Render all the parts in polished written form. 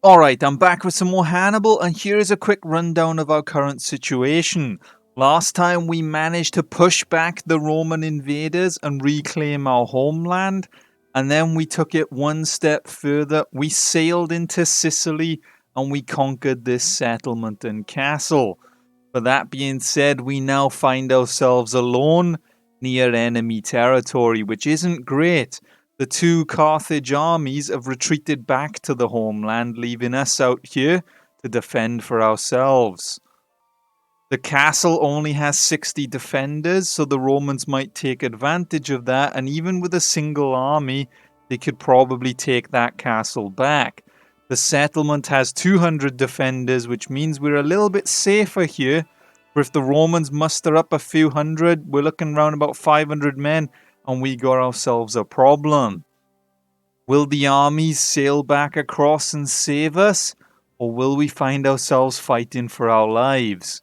Alright, I'm back with some more Hannibal, and here is a quick rundown of our current situation. Last time we managed to push back the Roman invaders and reclaim our homeland, and then we took it one step further. We sailed into Sicily and we conquered this settlement and castle. But that being said, we now find ourselves alone near enemy territory, which isn't great. The two Carthage armies have retreated back to the homeland, leaving us out here to defend for ourselves. The castle only has 60 defenders, so the Romans might take advantage of that, and even with a single army, they could probably take that castle back. The settlement has 200 defenders, which means we're a little bit safer here. But if the Romans muster up a few hundred, we're looking around about 500 men, and we got ourselves a problem. Will the armies sail back across and save us, or will we find ourselves fighting for our lives?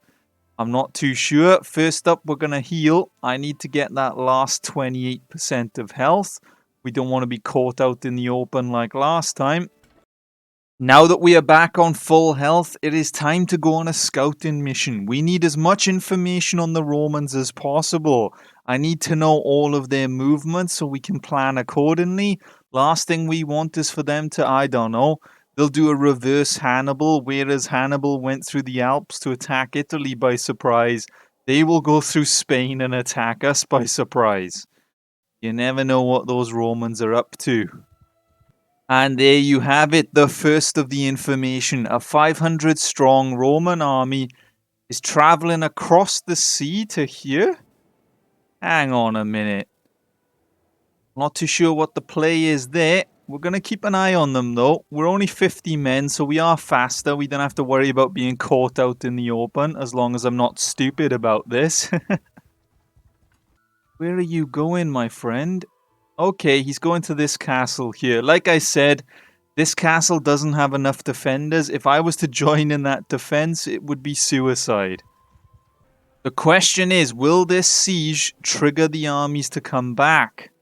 I'm not too sure. First up, we're going to heal. I need to get that last 28% of health. We don't want to be caught out in the open like last time. Now that we are back on full health, it is time to go on a scouting mission. We need as much information on the Romans as possible. I need to know all of their movements so we can plan accordingly. Last thing we want is for them to, I don't know, they'll do a reverse Hannibal, whereas Hannibal went through the Alps to attack Italy by surprise. They will go through Spain and attack us by surprise. You never know what those Romans are up to. And there you have it, the first of the information. A 500 strong Roman army is traveling across the sea to here? Hang on a minute. Not too sure what the play is there. We're going to keep an eye on them though. We're only 50 men, so we are faster. We don't have to worry about being caught out in the open, as long as I'm not stupid about this. Where are you going, my friend? Okay, he's going to this castle here. Like I said, this castle doesn't have enough defenders. If I was to join in that defense, it would be suicide. The question is, will this siege trigger the armies to come back?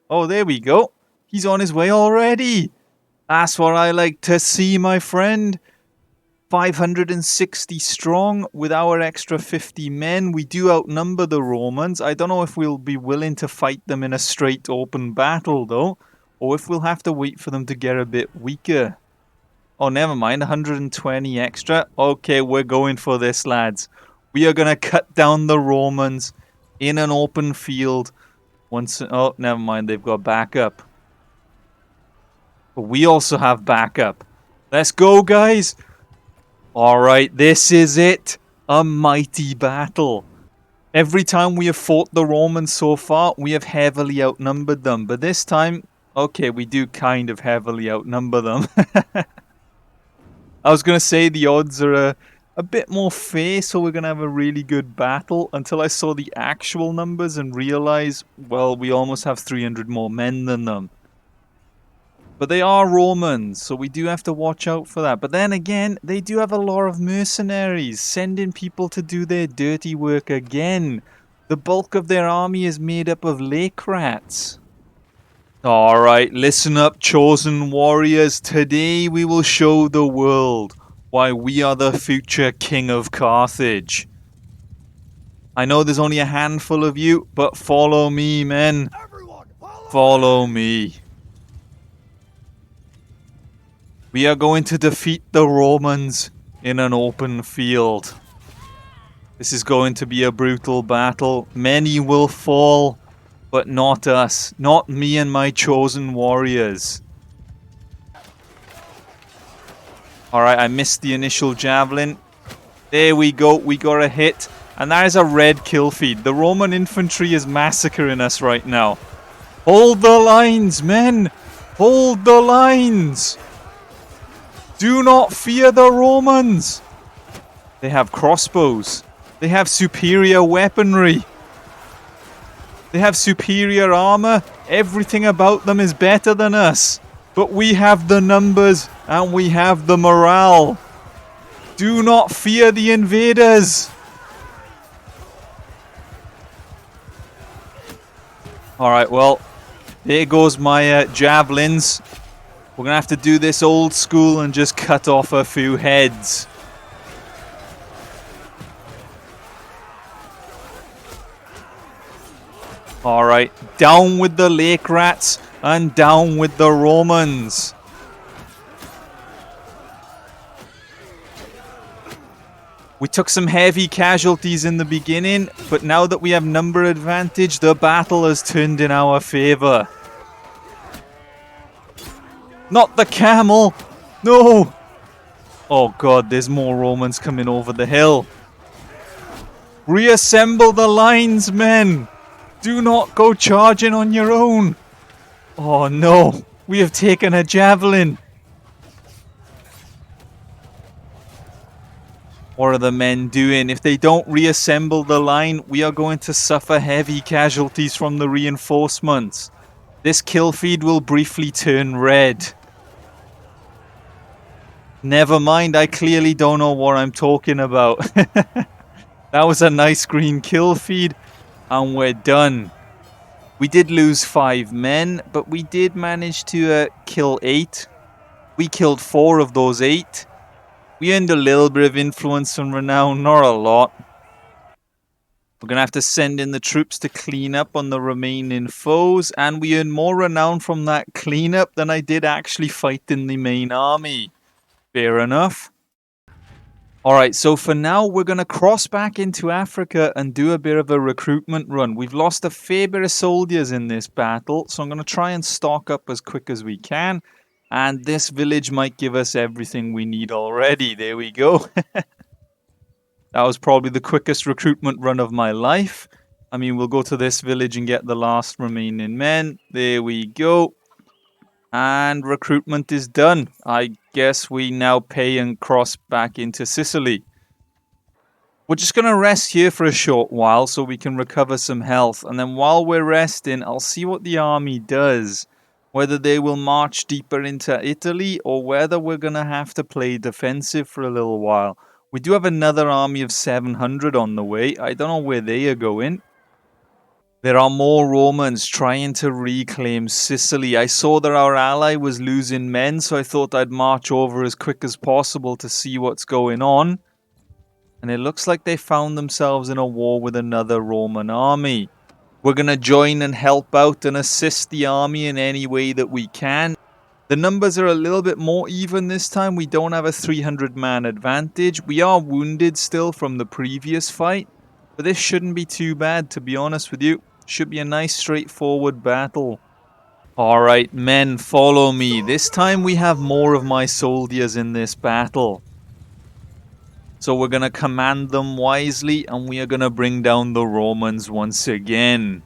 Oh, there we go. He's on his way already. That's what I like to see, my friend. 560 strong with our extra 50 men. We do outnumber the Romans. I don't know if we'll be willing to fight them in a straight open battle though, or if we'll have to wait for them to get a bit weaker. Oh, never mind, 120 extra. Okay, we're going for this, lads. We are going to cut down the Romans in an open field. Oh, never mind, they've got backup. But we also have backup. Let's go, guys. Alright, this is it. A mighty battle. Every time we have fought the Romans so far, we have heavily outnumbered them. But this time, okay, we do kind of heavily outnumber them. I was going to say the odds are a bit more fair, so we're going to have a really good battle. Until I saw the actual numbers and realized, well, we almost have 300 more men than them. But they are Romans, so we do have to watch out for that. But then again, they do have a lot of mercenaries, sending people to do their dirty work again. The bulk of their army is made up of lake rats. Alright, listen up, chosen warriors. Today we will show the world why we are the future king of Carthage. I know there's only a handful of you, but follow me, men. Follow me. We are going to defeat the Romans in an open field. This is going to be a brutal battle. Many will fall, but not us. Not me and my chosen warriors. Alright, I missed the initial javelin. There we go. We got a hit. And that is a red kill feed. The Roman infantry is massacring us right now. Hold the lines, men! Hold the lines! Do not fear the Romans! They have crossbows. They have superior weaponry. They have superior armor. Everything about them is better than us. But we have the numbers and we have the morale. Do not fear the invaders! Alright, well, there goes my javelins. We're going to have to do this old school and just cut off a few heads. Alright, down with the lake rats and down with the Romans. We took some heavy casualties in the beginning, but now that we have number advantage, the battle has turned in our favor. Not the camel! No! Oh god, there's more Romans coming over the hill. Reassemble the lines, men! Do not go charging on your own! Oh no, we have taken a javelin! What are the men doing? If they don't reassemble the line, we are going to suffer heavy casualties from the reinforcements. This kill feed will briefly turn red. Never mind, I clearly don't know what I'm talking about. That was a nice green kill feed, and we're done. We did lose 5 men, but we did manage to kill 8. We killed 4 of those 8. We earned a little bit of influence and renown, not a lot. We're going to have to send in the troops to clean up on the remaining foes, and we earned more renown from that cleanup than I did actually fight in the main army. Fair enough. Alright, so for now, we're going to cross back into Africa and do a bit of a recruitment run. We've lost a fair bit of soldiers in this battle, so I'm going to try and stock up as quick as we can. And this village might give us everything we need already. There we go. That was probably the quickest recruitment run of my life. I mean, we'll go to this village and get the last remaining men. There we go. And recruitment is done. I guess we now pay and cross back into Sicily. We're just going to rest here for a short while so we can recover some health. And then while we're resting, I'll see what the army does. Whether they will march deeper into Italy or whether we're going to have to play defensive for a little while. We do have another army of 700 on the way. I don't know where they are going. There are more Romans trying to reclaim Sicily. I saw that our ally was losing men, so I thought I'd march over as quick as possible to see what's going on. And it looks like they found themselves in a war with another Roman army. We're going to join and help out and assist the army in any way that we can. The numbers are a little bit more even this time. We don't have a 300-man advantage. We are wounded still from the previous fight. But this shouldn't be too bad, to be honest with you. Should be a nice straightforward battle. Alright, men, follow me. This time we have more of my soldiers in this battle. So we're going to command them wisely, and we are going to bring down the Romans once again.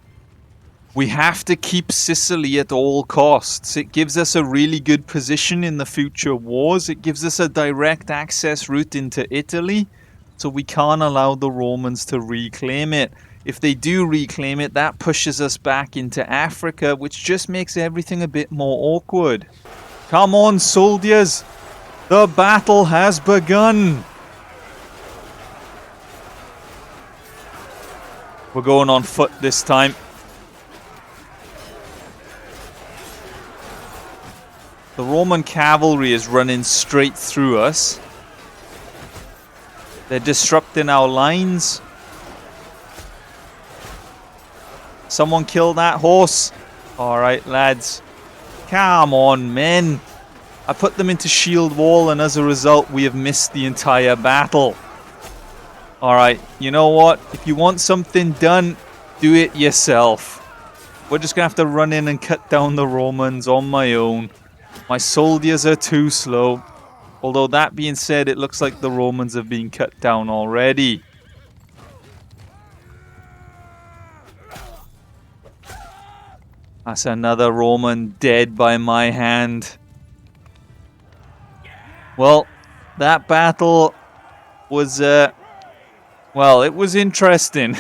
We have to keep Sicily at all costs. It gives us a really good position in the future wars. It gives us a direct access route into Italy, so we can't allow the Romans to reclaim it. If they do reclaim it, that pushes us back into Africa, which just makes everything a bit more awkward. Come on, soldiers! The battle has begun! We're going on foot this time. The Roman cavalry is running straight through us. They're disrupting our lines. Someone kill that horse. Alright, lads. Come on, men. I put them into shield wall, and as a result, we have missed the entire battle. Alright, you know what? If you want something done, do it yourself. We're just going to have to run in and cut down the Romans on my own. My soldiers are too slow. Although that being said, it looks like the Romans have been cut down already. That's another Roman dead by my hand. Well, that battle was, well, it was interesting.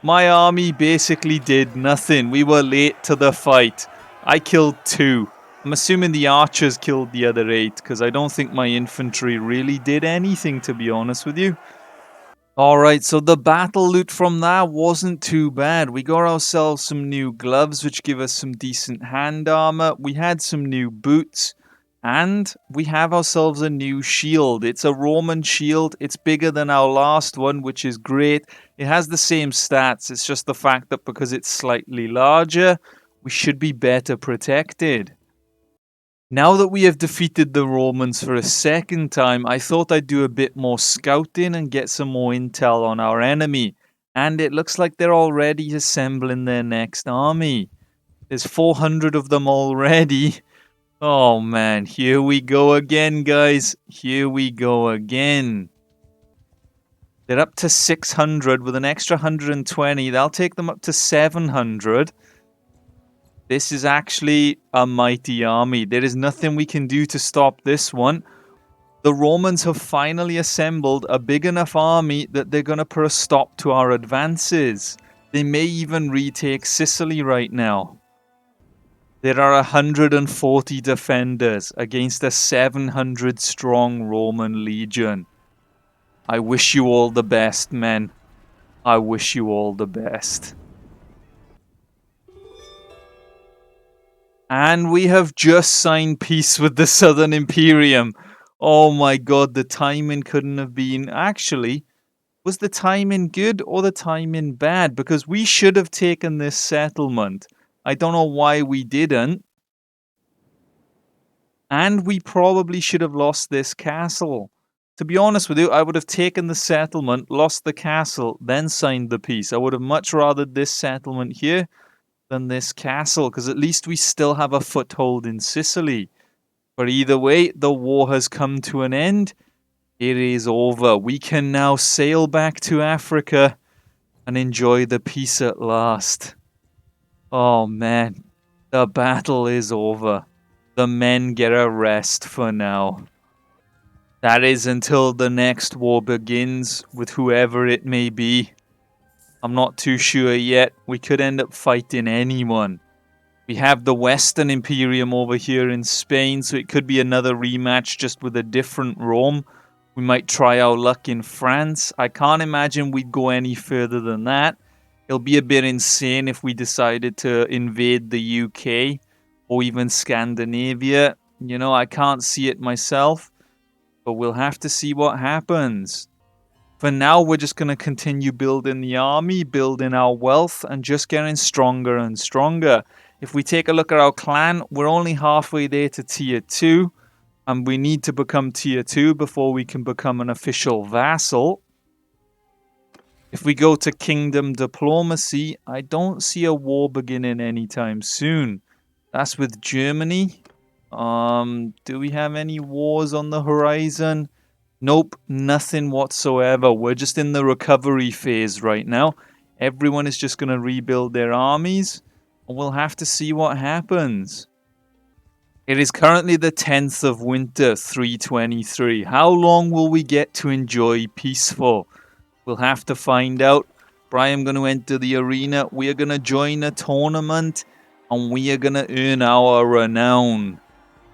My army basically did nothing. We were late to the fight. I killed 2. I'm assuming the archers killed the other 8, because I don't think my infantry really did anything, to be honest with you. Alright, so the battle loot from that wasn't too bad. We got ourselves some new gloves, which give us some decent hand armor. We had some new boots. And we have ourselves a new shield. It's a Roman shield. It's bigger than our last one, which is great. It has the same stats. It's just the fact that because it's slightly larger, we should be better protected. Now that we have defeated the Romans for a second time, I thought I'd do a bit more scouting and get some more intel on our enemy. And it looks like they're already assembling their next army. There's 400 of them already. Oh man, here we go again, guys. Here we go again. They're up to 600 with an extra 120. That'll take them up to 700. This is actually a mighty army. There is nothing we can do to stop this one. The Romans have finally assembled a big enough army that they're going to put a stop to our advances. They may even retake Sicily right now. There are 140 defenders against a 700 strong Roman legion. I wish you all the best, men. I wish you all the best. And we have just signed peace with the Southern Imperium. Oh my god, the timing couldn't have been... Actually, was the timing good or the timing bad? Because we should have taken this settlement. I don't know why we didn't. And we probably should have lost this castle. To be honest with you, I would have taken the settlement, lost the castle, then signed the peace. I would have much rather this settlement here than this castle, because at least we still have a foothold in Sicily. But either way, the war has come to an end. It is over. We can now sail back to Africa and enjoy the peace at last. Oh man, the battle is over. The men get a rest for now. That is until the next war begins with whoever it may be. I'm not too sure yet. We could end up fighting anyone. We have the Western Imperium over here in Spain, so it could be another rematch just with a different Rome. We might try our luck in France. I can't imagine we'd go any further than that. It'll be a bit insane if we decided to invade the UK or even Scandinavia. You know, I can't see it myself, but we'll have to see what happens. For now, we're just going to continue building the army, building our wealth, and just getting stronger and stronger. If we take a look at our clan, we're only halfway there to tier 2. And we need to become tier 2 before we can become an official vassal. If we go to kingdom diplomacy, I don't see a war beginning anytime soon. That's with Germany. Do we have any wars on the horizon? Nope, nothing whatsoever. We're just in the recovery phase right now. Everyone is just going to rebuild their armies, and we'll have to see what happens. It is currently the 10th of winter, 323. How long will we get to enjoy peaceful? We'll have to find out. But I am going to enter the arena. We are going to join a tournament, and we are going to earn our renown.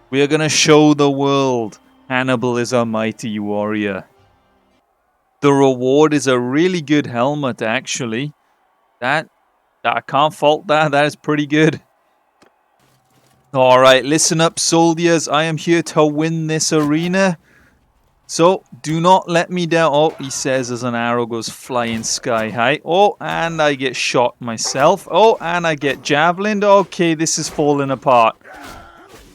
We are going to show the world Hannibal is a mighty warrior. The reward is a really good helmet, actually. I can't fault that. That is pretty good. Alright, listen up, soldiers. I am here to win this arena. So, do not let me down. Oh, he says as an arrow goes flying sky high. Oh, and I get shot myself. Oh, and I get javelined. Okay, this is falling apart.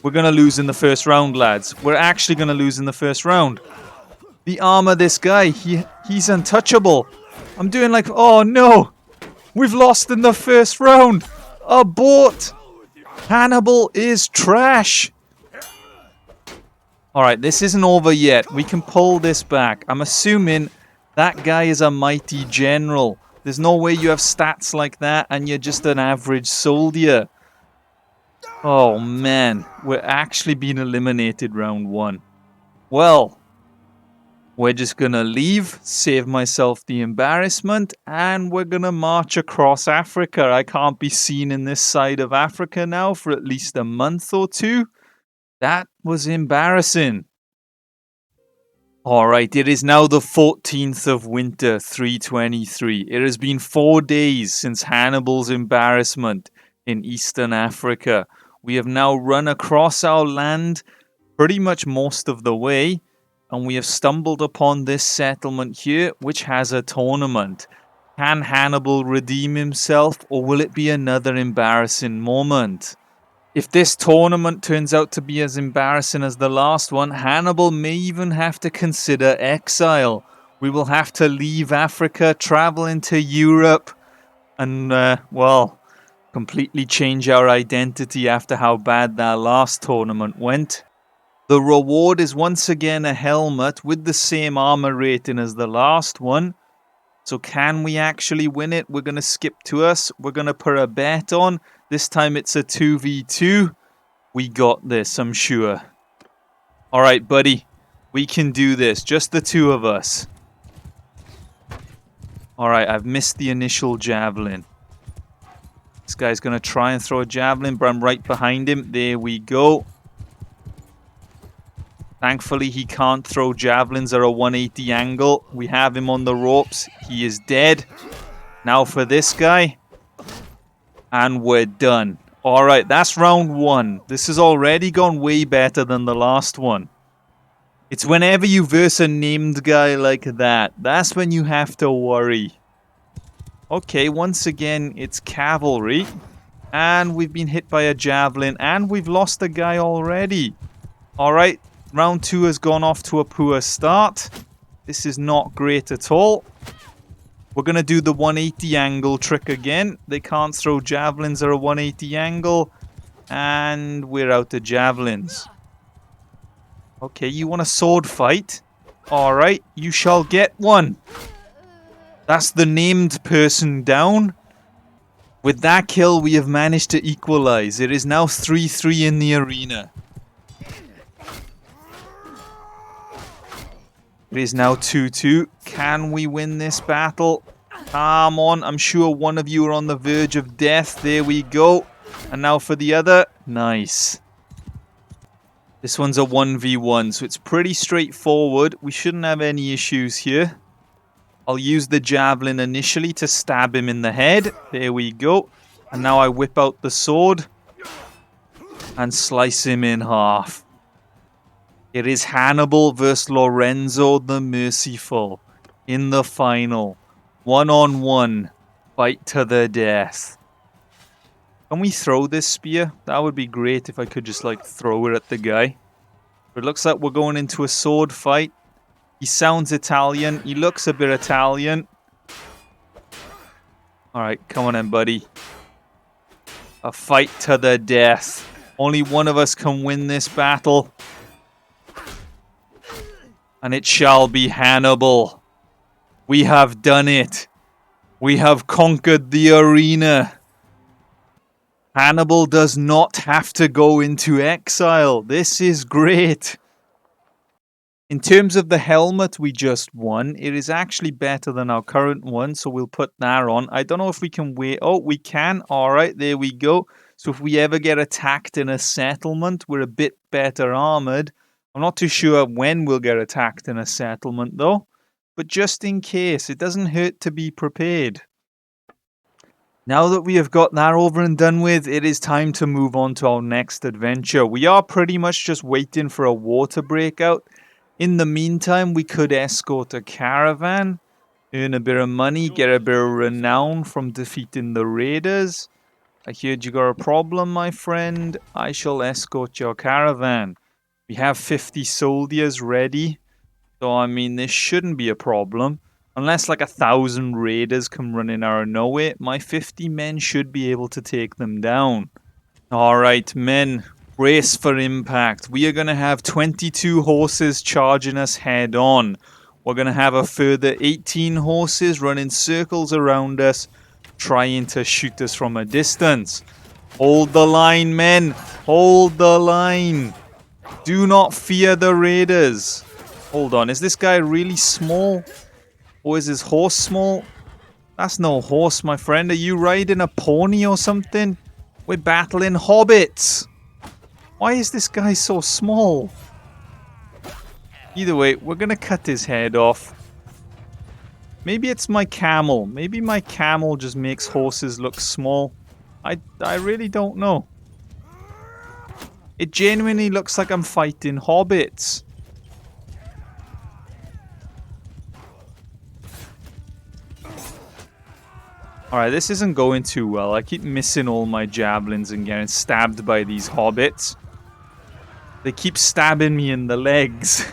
We're going to lose in the first round, lads. We're actually going to lose in the first round. The armor, this guy, he's untouchable. I'm doing like, oh no. We've lost in the first round. Abort. Hannibal is trash. Alright, this isn't over yet. We can pull this back. I'm assuming that guy is a mighty general. There's no way you have stats like that and you're just an average soldier. Oh man, we're actually being eliminated round 1. Well, we're just gonna leave, save myself the embarrassment, and we're gonna march across Africa. I can't be seen in this side of Africa now for at least a month or two. That was embarrassing. Alright, it is now the 14th of winter, 323. It has been 4 days since Hannibal's embarrassment in eastern Africa. We have now run across our land pretty much most of the way, and we have stumbled upon this settlement here, which has a tournament. Can Hannibal redeem himself, or will it be another embarrassing moment? If this tournament turns out to be as embarrassing as the last one, Hannibal may even have to consider exile. We will have to leave Africa, travel into Europe, and, well, completely change our identity after how bad that last tournament went. The reward is once again a helmet with the same armor rating as the last one. So can we actually win it? We're going to skip to us. We're going to put a bet on. This time it's a 2v2. We got this, I'm sure. Alright, buddy. We can do this. Just the two of us. Alright, I've missed the initial javelin. This guy's going to try and throw a javelin, but I'm right behind him. There we go. Thankfully, he can't throw javelins at a 180 angle. We have him on the ropes. He is dead. Now for this guy. And we're done. Alright, that's round one. This has already gone way better than the last one. It's whenever you verse a named guy like that, that's when you have to worry. Okay, once again, it's cavalry. And we've been hit by a javelin. And we've lost a guy already. Alright. Round 2 has gone off to a poor start. This is not great at all. We're going to do the 180 angle trick again. They can't throw javelins at a 180 angle. And we're out of javelins. Okay, you want a sword fight? Alright, you shall get one. That's the named person down. With that kill, we have managed to equalize. It is now 3-3 in the arena. It is now 2-2. Can we win this battle? Come on. I'm sure one of you are on the verge of death. There we go. And now for the other. Nice. This one's a 1v1, so it's pretty straightforward. We shouldn't have any issues here. I'll use the javelin initially to stab him in the head. There we go. And now I whip out the sword and slice him in half. It is Hannibal versus Lorenzo the Merciful in the final. 1-on-1. Fight to the death. Can we throw this spear? That would be great if I could just like throw it at the guy. But it looks like we're going into a sword fight. He sounds Italian. He looks a bit Italian. Alright, come on then, buddy. A fight to the death. Only one of us can win this battle. And it shall be Hannibal. We have done it. We have conquered the arena. Hannibal does not have to go into exile. This is great. In terms of the helmet we just won, it is actually better than our current one, so we'll put that on. I don't know if we can wait. Oh, we can. Alright, there we go. So if we ever get attacked in a settlement, we're a bit better armored. I'm not too sure when we'll get attacked in a settlement, though. But just in case, it doesn't hurt to be prepared. Now that we have got that over and done with, it is time to move on to our next adventure. We are pretty much just waiting for a war to break out. In the meantime, we could escort a caravan, earn a bit of money, get a bit of renown from defeating the raiders. I heard you got a problem, my friend. I shall escort your caravan. We have 50 soldiers ready. So, I mean, this shouldn't be a problem. Unless, like, 1,000 raiders come running out of nowhere, my 50 men should be able to take them down. Alright, men. Brace for impact. We are going to have 22 horses charging us head on. We're going to have a further 18 horses running circles around us, trying to shoot us from a distance. Hold the line, men. Hold the line. Do not fear the raiders. Hold on, is this guy really small? Or is his horse small? That's no horse, my friend. Are you riding a pony or something? We're battling hobbits. Why is this guy so small? Either way, we're going to cut his head off. Maybe it's my camel. Maybe my camel just makes horses look small. I really don't know. It genuinely looks like I'm fighting hobbits. Alright, this isn't going too well. I keep missing all my javelins and getting stabbed by these hobbits. They keep stabbing me in the legs.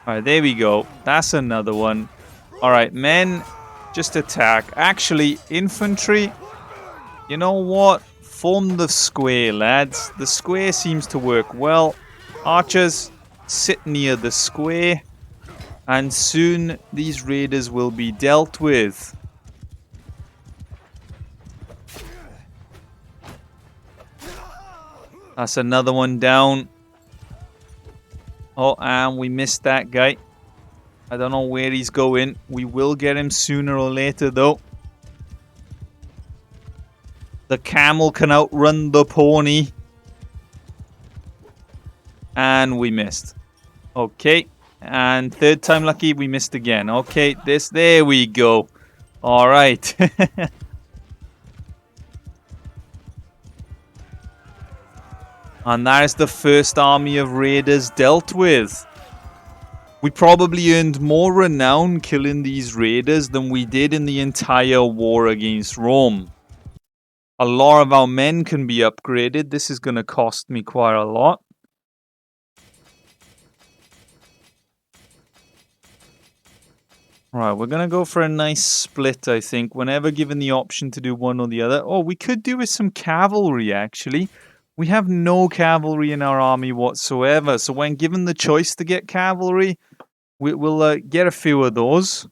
Alright, there we go. That's another one. Alright, men, just attack. Actually, infantry, you know what? Form the square, lads. The square seems to work well. Archers, sit near the square. And soon, these raiders will be dealt with. That's another one down. Oh, and we missed that guy. I don't know where he's going. We will get him sooner or later, though. The camel can outrun the pony. And we missed. Okay. And third time lucky, we missed again. Okay, there we go. All right. And that is the first army of raiders dealt with. We probably earned more renown killing these raiders than we did in the entire war against Rome. A lot of our men can be upgraded. This is going to cost me quite a lot. Right, we're going to go for a nice split, I think, whenever given the option to do one or the other. Oh, we could do with some cavalry, actually. We have no cavalry in our army whatsoever, so when given the choice to get cavalry, we'll get a few of those.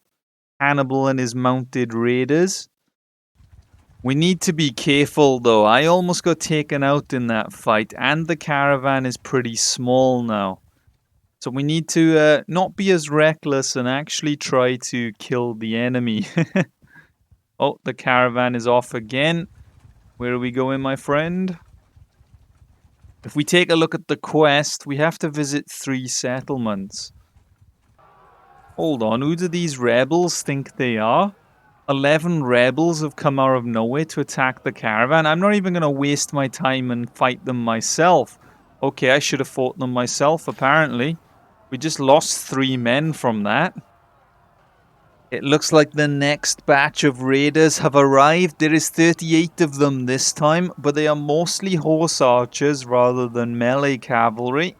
Hannibal and his mounted raiders. We need to be careful, though. I almost got taken out in that fight, and the caravan is pretty small now. So we need to not be as reckless and actually try to kill the enemy. Oh, the caravan is off again. Where are we going, my friend? If we take a look at the quest, we have to visit 3 settlements. Hold on, who do these rebels think they are? 11 rebels have come out of nowhere to attack the caravan. I'm not even going to waste my time and fight them myself. Okay, I should have fought them myself, apparently. We just lost 3 men from that. It looks like the next batch of raiders have arrived. There is 38 of them this time, but they are mostly horse archers rather than melee cavalry.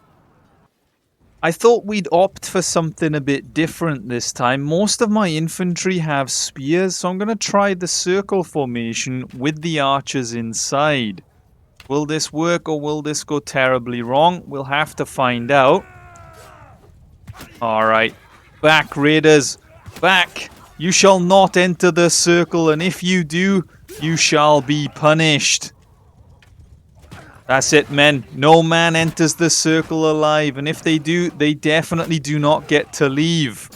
I thought we'd opt for something a bit different this time. Most of my infantry have spears, so I'm going to try the circle formation with the archers inside. Will this work or will this go terribly wrong? We'll have to find out. Alright, back raiders, back! You shall not enter the circle, and if you do, you shall be punished. That's it, men. No man enters the circle alive, and if they do, they definitely do not get to leave.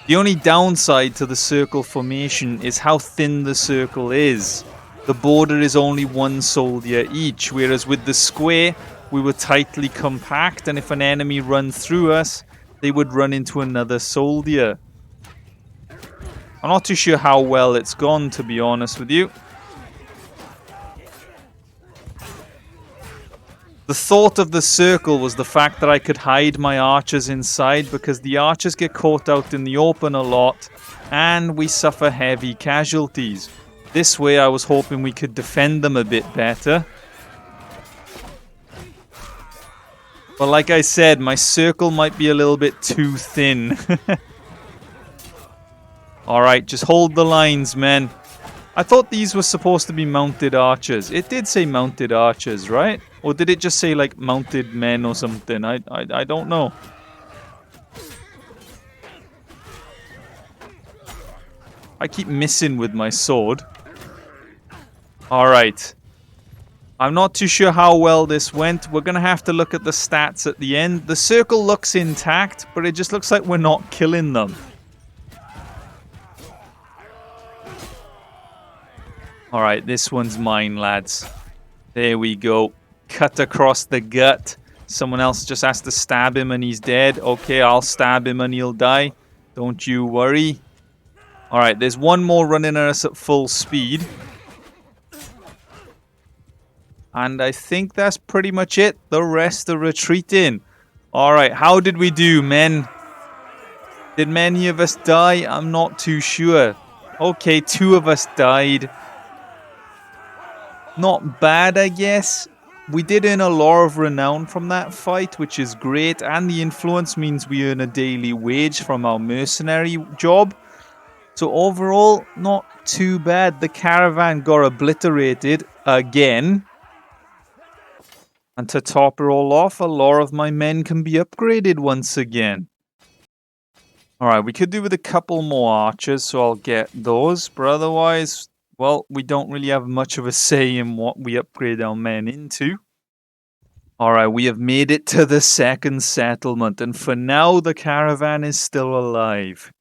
The only downside to the circle formation is how thin the circle is. The border is only 1 soldier each, whereas with the square, we were tightly compact, and if an enemy runs through us, they would run into another soldier. I'm not too sure how well it's gone, to be honest with you. The thought of the circle was the fact that I could hide my archers inside, because the archers get caught out in the open a lot, and we suffer heavy casualties. This way I was hoping we could defend them a bit better. But like I said, my circle might be a little bit too thin. Alright, just hold the lines, men. I thought these were supposed to be mounted archers. It did say mounted archers, right? Or did it just say, like, mounted men or something? I don't know. I keep missing with my sword. Alright. I'm not too sure how well this went. We're going to have to look at the stats at the end. The circle looks intact, but it just looks like we're not killing them. Alright, this one's mine, lads. There we go. cut across the gut. Someone else just has to stab him and he's dead. Okay, I'll stab him and he'll die. Don't you worry. Alright, there's one more running at us at full speed. And I think that's pretty much it. The rest are retreating. Alright, how did we do, men? Did many of us die? I'm not too sure. Okay, 2 of us died. Not bad, I guess. We did earn a lot of renown from that fight, which is great. And the influence means we earn a daily wage from our mercenary job. So overall, not too bad. The caravan got obliterated again. And to top it all off, a lot of my men can be upgraded once again. Alright, we could do with a couple more archers, so I'll get those. But otherwise, well, we don't really have much of a say in what we upgrade our men into. Alright, we have made it to the second settlement, and for now, the caravan is still alive.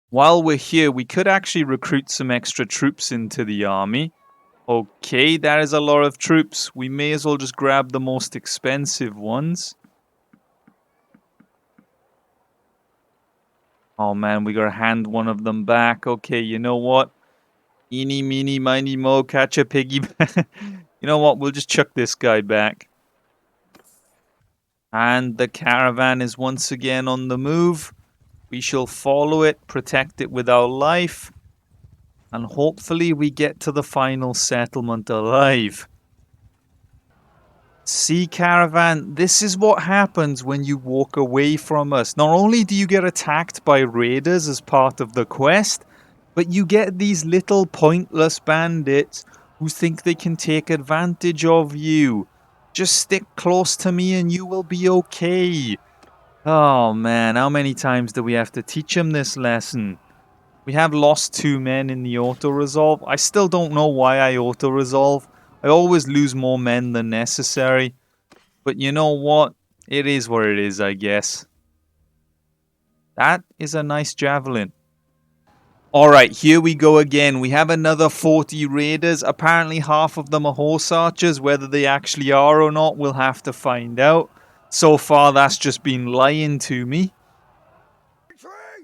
While we're here, we could actually recruit some extra troops into the army. Okay, that is a lot of troops. We may as well just grab the most expensive ones. Oh man, we gotta hand one of them back. Okay, you know what? Eeny, meeny, miny, mo, catch a piggy. You know what? We'll just chuck this guy back. And the caravan is once again on the move. We shall follow it, protect it with our life. And hopefully we get to the final settlement alive. See, Caravan, this is what happens when you walk away from us. Not only do you get attacked by raiders as part of the quest, but you get these little pointless bandits who think they can take advantage of you. Just stick close to me and you will be okay. Oh man, how many times do we have to teach them this lesson? We have lost 2 men in the auto-resolve. I still don't know why I auto-resolve. I always lose more men than necessary. But you know what? It is what it is, I guess. That is a nice javelin. Alright, here we go again. We have another 40 raiders. Apparently half of them are horse archers. Whether they actually are or not, we'll have to find out. So far, that's just been lying to me.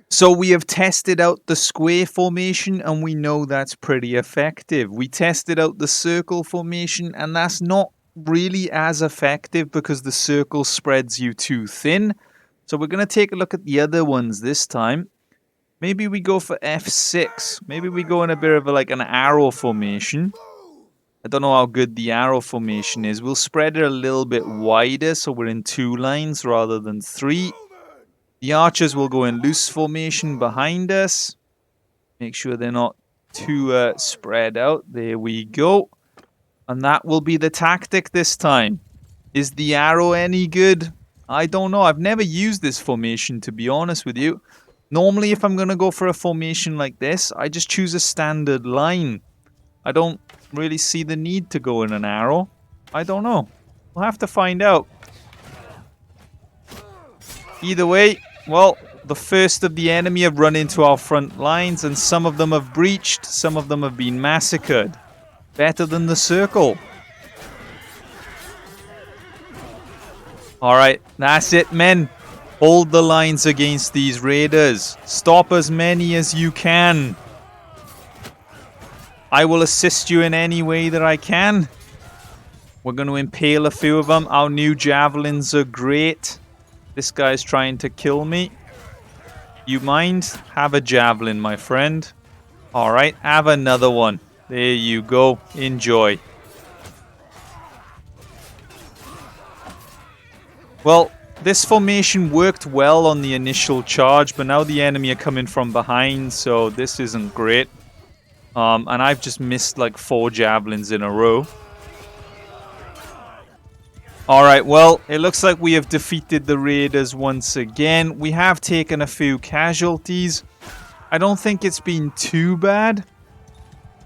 So we have tested out the square formation and we know that's pretty effective. We tested out the circle formation and that's not really as effective because the circle spreads you too thin. So we're going to take a look at the other ones this time. Maybe we go for F6. Maybe we go in a bit of like an arrow formation. I don't know how good the arrow formation is. We'll spread it a little bit wider so we're in 2 lines rather than 3. The archers will go in loose formation behind us. Make sure they're not too spread out. There we go. And that will be the tactic this time. Is the arrow any good? I don't know. I've never used this formation, to be honest with you. Normally, if I'm going to go for a formation like this, I just choose a standard line. I don't really see the need to go in an arrow. I don't know. We'll have to find out. Either way, well, the first of the enemy have run into our front lines, and some of them have breached, some of them have been massacred. Better than the circle. Alright, that's it, men. Hold the lines against these raiders. Stop as many as you can. I will assist you in any way that I can. We're going to impale a few of them. Our new javelins are great. This guy's trying to kill me. You mind? Have a javelin, my friend. Alright, have another one. There you go. Enjoy. Well, this formation worked well on the initial charge, but now the enemy are coming from behind, so this isn't great. And I've just missed like 4 javelins in a row. Alright, well, it looks like we have defeated the raiders once again. We have taken a few casualties. I don't think it's been too bad.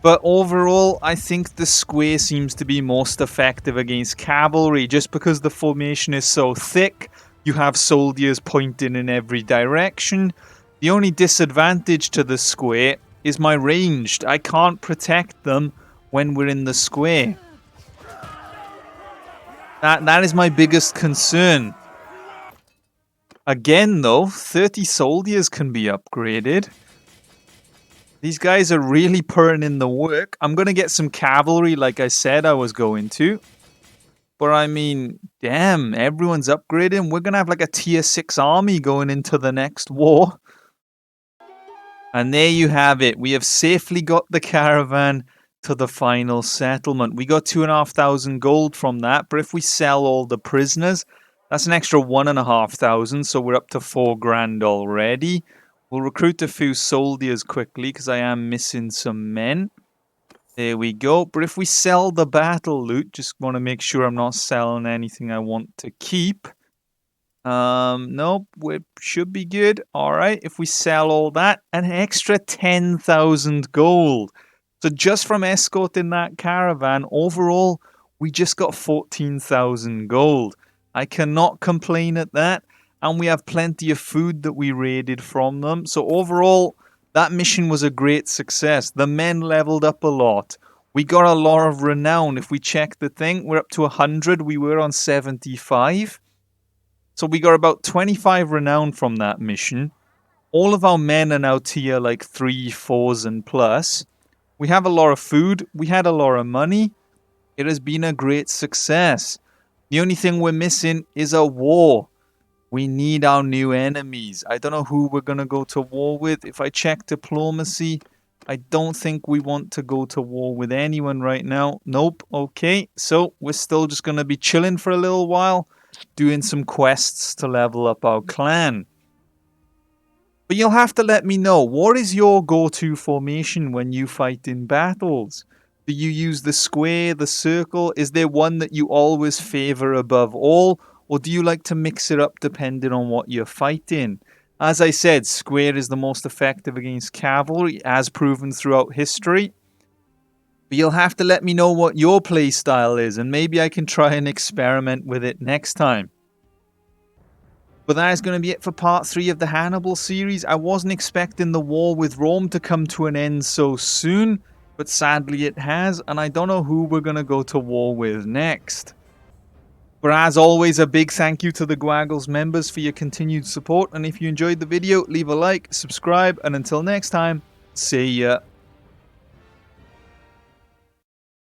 But overall, I think the square seems to be most effective against cavalry. Just because the formation is so thick, you have soldiers pointing in every direction. The only disadvantage to the square is my ranged. I can't protect them when we're in the square. That is my biggest concern. Again, though, 30 soldiers can be upgraded. These guys are really putting in the work. I'm going to get some cavalry like I said I was going to. But I mean, damn, everyone's upgrading. We're going to have like a tier 6 army going into the next war. And there you have it. We have safely got the caravan to the final settlement. We got 2,500 gold from that. But if we sell all the prisoners, that's an extra 1,500. So we're up to 4 grand already. We'll recruit a few soldiers quickly because I am missing some men. There we go. But if we sell the battle loot, just want to make sure I'm not selling anything I want to keep. Nope, we should be good. All right, if we sell all that, an extra 10,000 gold. So just from escorting that caravan, overall, we just got 14,000 gold. I cannot complain at that. And we have plenty of food that we raided from them. So overall, that mission was a great success. The men leveled up a lot. We got a lot of renown. If we check the thing, we're up to 100. We were on 75. So we got about 25 renown from that mission. All of our men are now tier like 3, 4s and plus. We have a lot of food. We had a lot of money. It has been a great success. The only thing we're missing is a war. We need our new enemies. I don't know who we're going to go to war with. If I check diplomacy, I don't think we want to go to war with anyone right now. Nope. Okay. So we're still just going to be chilling for a little while, doing some quests to level up our clan. But you'll have to let me know, what is your go-to formation when you fight in battles? Do you use the square, the circle? Is there one that you always favor above all? Or do you like to mix it up depending on what you're fighting? As I said, square is the most effective against cavalry, as proven throughout history. But you'll have to let me know what your playstyle is, and maybe I can try and experiment with it next time. But that is going to be it for part 3 of the Hannibal series. I wasn't expecting the war with Rome to come to an end so soon, but sadly it has, and I don't know who we're going to go to war with next. But as always, a big thank you to the Gwaggles members for your continued support, and if you enjoyed the video, leave a like, subscribe, and until next time, see ya.